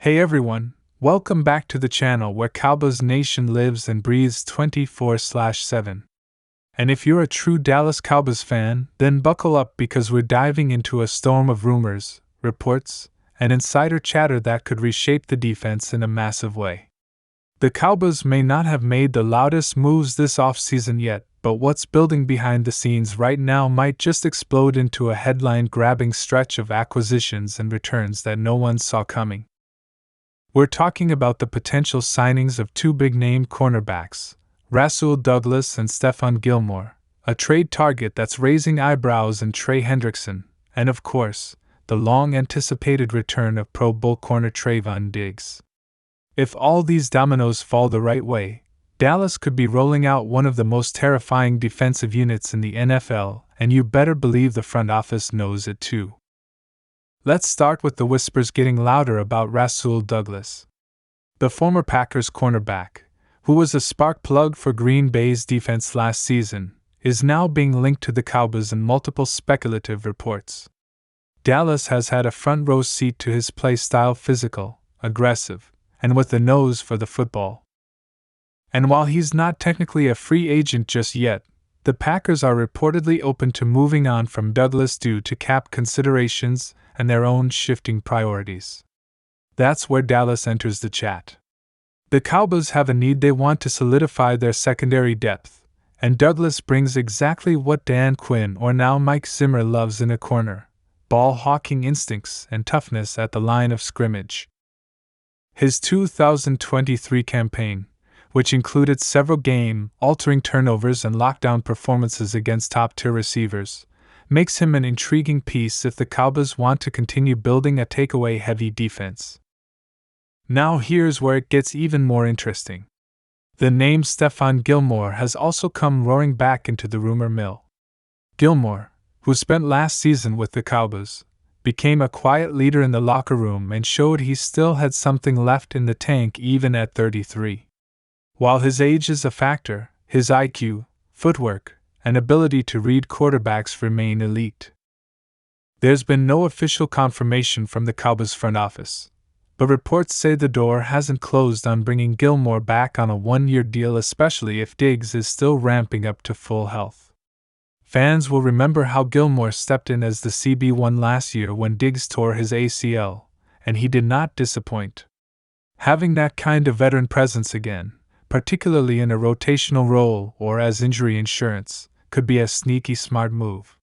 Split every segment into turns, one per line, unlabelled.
Hey everyone, welcome back to the channel where Cowboys Nation lives and breathes 24/7. And if you're a true Dallas Cowboys fan, then buckle up because we're diving into a storm of rumors, reports, and insider chatter that could reshape the defense in a massive way. The Cowboys may not have made the loudest moves this offseason yet, but what's building behind the scenes right now might just explode into a headline-grabbing stretch of acquisitions and returns that no one saw coming. We're talking about the potential signings of two big-name cornerbacks, Rasul Douglas and Stephon Gilmore, a trade target that's raising eyebrows in Trey Hendrickson, and of course, the long-anticipated return of Pro Bowl corner Trevon Diggs. If all these dominoes fall the right way, Dallas could be rolling out one of the most terrifying defensive units in the NFL, and you better believe the front office knows it too. Let's start with the whispers getting louder about Rasul Douglas. The former Packers cornerback, who was a spark plug for Green Bay's defense last season, is now being linked to the Cowboys in multiple speculative reports. Dallas has had a front row seat to his play style: physical, aggressive, and with the nose for the football. And while he's not technically a free agent just yet, the Packers are reportedly open to moving on from Douglas due to cap considerations and their own shifting priorities. That's where Dallas enters the chat. The Cowboys have a need: they want to solidify their secondary depth, and Douglas brings exactly what Dan Quinn, or now Mike Zimmer, loves in a corner: ball-hawking instincts and toughness at the line of scrimmage. His 2023 campaign, which included several game-altering turnovers and lockdown performances against top-tier receivers, makes him an intriguing piece if the Cowboys want to continue building a takeaway-heavy defense. Now here's where it gets even more interesting. The name Stephon Gilmore has also come roaring back into the rumor mill. Gilmore, who spent last season with the Cowboys, became a quiet leader in the locker room and showed he still had something left in the tank even at 33. While his age is a factor, his IQ, footwork, and ability to read quarterbacks remain elite. There's been no official confirmation from the Cowboys front office, but reports say the door hasn't closed on bringing Gilmore back on a one-year deal, especially if Diggs is still ramping up to full health. Fans will remember how Gilmore stepped in as the CB1 last year when Diggs tore his ACL, and he did not disappoint. Having that kind of veteran presence again, particularly in a rotational role or as injury insurance, could be a sneaky smart move.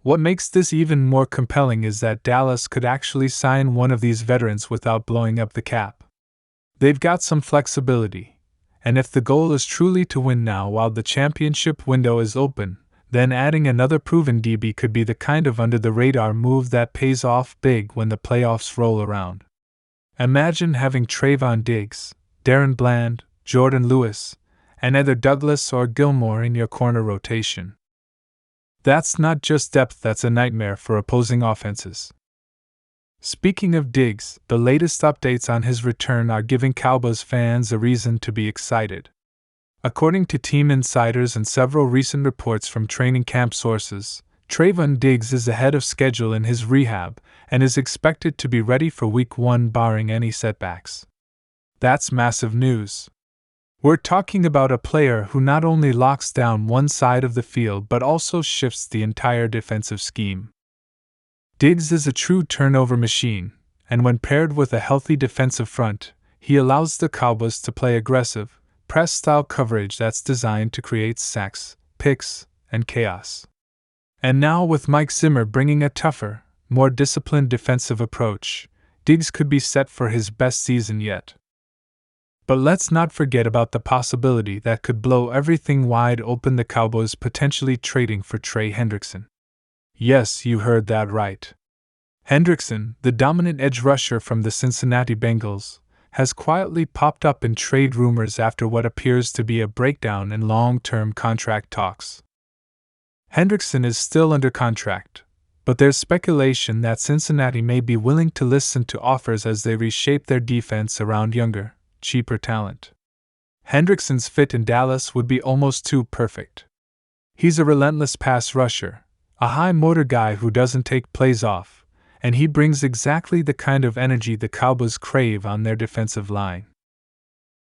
What makes this even more compelling is that Dallas could actually sign one of these veterans without blowing up the cap. They've got some flexibility, and if the goal is truly to win now while the championship window is open, then adding another proven DB could be the kind of under-the-radar move that pays off big when the playoffs roll around. Imagine having Trevon Diggs, Darren Bland, Jordan Lewis, and either Douglas or Gilmore in your corner rotation. That's not just depth, that's a nightmare for opposing offenses. Speaking of Diggs, the latest updates on his return are giving Cowboys fans a reason to be excited. According to team insiders and several recent reports from training camp sources, Trevon Diggs is ahead of schedule in his rehab and is expected to be ready for Week 1 barring any setbacks. That's massive news. We're talking about a player who not only locks down one side of the field but also shifts the entire defensive scheme. Diggs is a true turnover machine, and when paired with a healthy defensive front, he allows the Cowboys to play aggressive, press-style coverage that's designed to create sacks, picks, and chaos. And now with Mike Zimmer bringing a tougher, more disciplined defensive approach, Diggs could be set for his best season yet. But let's not forget about the possibility that could blow everything wide open: the Cowboys potentially trading for Trey Hendrickson. Yes, you heard that right. Hendrickson, the dominant edge rusher from the Cincinnati Bengals, has quietly popped up in trade rumors after what appears to be a breakdown in long-term contract talks. Hendrickson is still under contract, but there's speculation that Cincinnati may be willing to listen to offers as they reshape their defense around younger, cheaper talent. Hendrickson's fit in Dallas would be almost too perfect. He's a relentless pass rusher, a high motor guy who doesn't take plays off, and he brings exactly the kind of energy the Cowboys crave on their defensive line.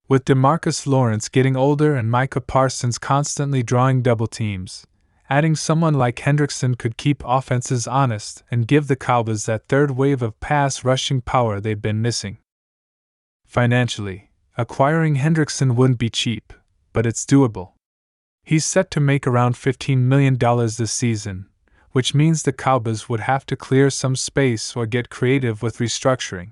With DeMarcus Lawrence getting older and Micah Parsons constantly drawing double teams, adding someone like Hendrickson could keep offenses honest and give the Cowboys that third wave of pass rushing power they've been missing. Financially, acquiring Hendrickson wouldn't be cheap, but it's doable. He's set to make around $15 million this season, which means the Cowboys would have to clear some space or get creative with restructuring.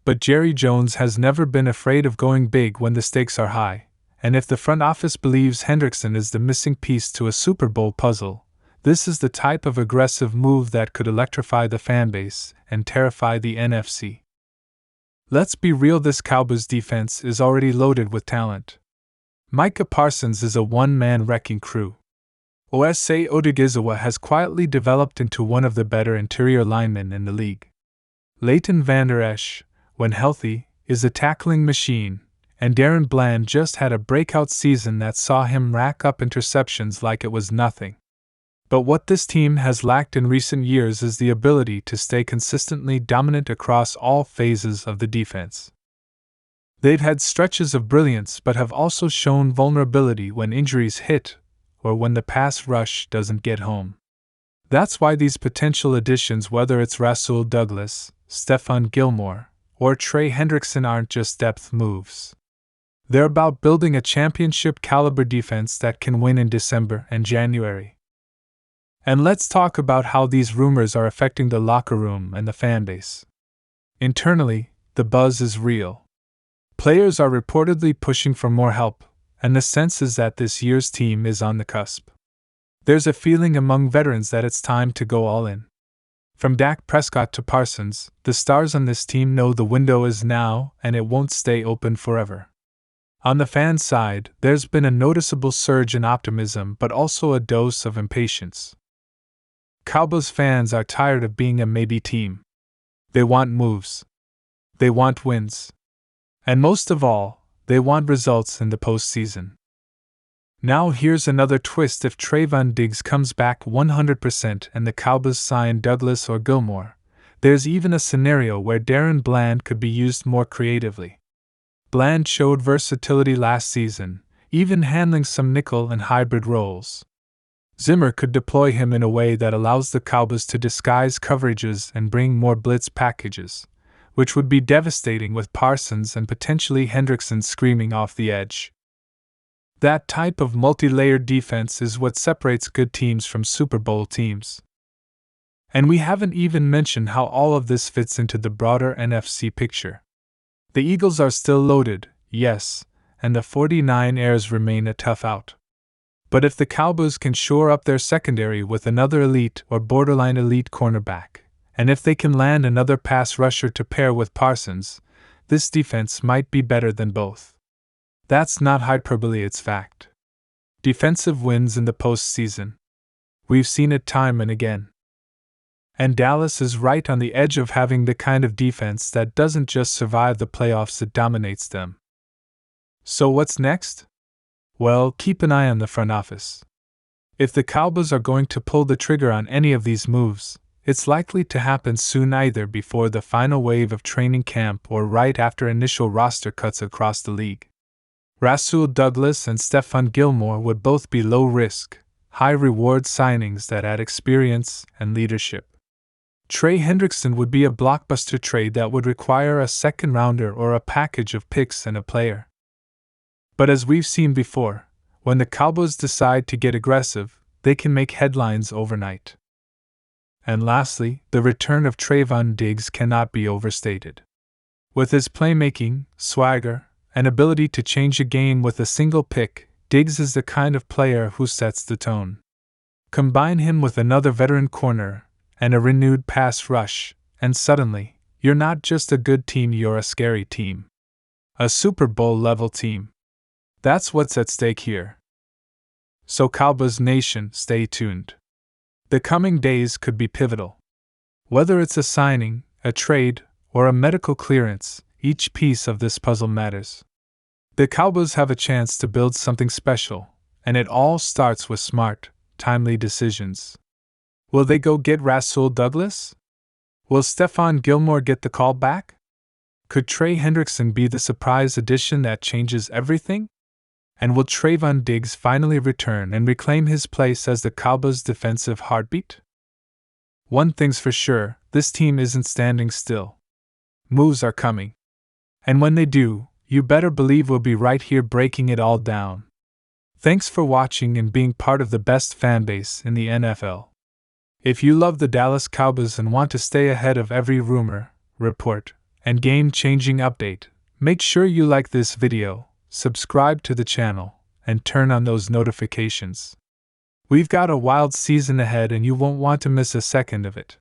But Jerry Jones has never been afraid of going big when the stakes are high, and if the front office believes Hendrickson is the missing piece to a Super Bowl puzzle, this is the type of aggressive move that could electrify the fanbase and terrify the NFC. Let's be real, this Cowboys defense is already loaded with talent. Micah Parsons is a one-man wrecking crew. Osei Odigizua has quietly developed into one of the better interior linemen in the league. Leighton Vander Esch, when healthy, is a tackling machine, and Darren Bland just had a breakout season that saw him rack up interceptions like it was nothing. But what this team has lacked in recent years is the ability to stay consistently dominant across all phases of the defense. They've had stretches of brilliance but have also shown vulnerability when injuries hit or when the pass rush doesn't get home. That's why these potential additions, whether it's Rasul Douglas, Stephon Gilmore, or Trey Hendrickson, aren't just depth moves. They're about building a championship-caliber defense that can win in December and January. And let's talk about how these rumors are affecting the locker room and the fanbase. Internally, the buzz is real. Players are reportedly pushing for more help, and the sense is that this year's team is on the cusp. There's a feeling among veterans that it's time to go all in. From Dak Prescott to Parsons, the stars on this team know the window is now and it won't stay open forever. On the fan side, there's been a noticeable surge in optimism but also a dose of impatience. Cowboys fans are tired of being a maybe team. They want moves. They want wins. And most of all, they want results in the postseason. Now here's another twist: if Trevon Diggs comes back 100% and the Cowboys sign Douglas or Gilmore, there's even a scenario where Darren Bland could be used more creatively. Bland showed versatility last season, even handling some nickel and hybrid roles. Zimmer could deploy him in a way that allows the Cowboys to disguise coverages and bring more blitz packages, which would be devastating with Parsons and potentially Hendrickson screaming off the edge. That type of multi-layered defense is what separates good teams from Super Bowl teams. And we haven't even mentioned how all of this fits into the broader NFC picture. The Eagles are still loaded, yes, and the 49ers remain a tough out. But if the Cowboys can shore up their secondary with another elite or borderline elite cornerback, and if they can land another pass rusher to pair with Parsons, this defense might be better than both. That's not hyperbole, it's fact. Defensive wins in the postseason. We've seen it time and again. And Dallas is right on the edge of having the kind of defense that doesn't just survive the playoffs, it dominates them. So what's next? Well, keep an eye on the front office. If the Cowboys are going to pull the trigger on any of these moves, it's likely to happen soon, either before the final wave of training camp or right after initial roster cuts across the league. Rasul Douglas and Stephon Gilmore would both be low-risk, high-reward signings that add experience and leadership. Trey Hendrickson would be a blockbuster trade that would require a second-rounder or a package of picks and a player. But as we've seen before, when the Cowboys decide to get aggressive, they can make headlines overnight. And lastly, the return of Trevon Diggs cannot be overstated. With his playmaking, swagger, and ability to change a game with a single pick, Diggs is the kind of player who sets the tone. Combine him with another veteran corner and a renewed pass rush, and suddenly, you're not just a good team, you're a scary team. A Super Bowl-level team. That's what's at stake here. So Cowboys Nation, stay tuned. The coming days could be pivotal. Whether it's a signing, a trade, or a medical clearance, each piece of this puzzle matters. The Cowboys have a chance to build something special, and it all starts with smart, timely decisions. Will they go get Rasul Douglas? Will Stephon Gilmore get the call back? Could Trey Hendrickson be the surprise addition that changes everything? And will Trevon Diggs finally return and reclaim his place as the Cowboys' defensive heartbeat? One thing's for sure, this team isn't standing still. Moves are coming. And when they do, you better believe we'll be right here breaking it all down. Thanks for watching and being part of the best fanbase in the NFL. If you love the Dallas Cowboys and want to stay ahead of every rumor, report, and game-changing update, make sure you like this video, subscribe to the channel, and turn on those notifications. We've got a wild season ahead and you won't want to miss a second of it.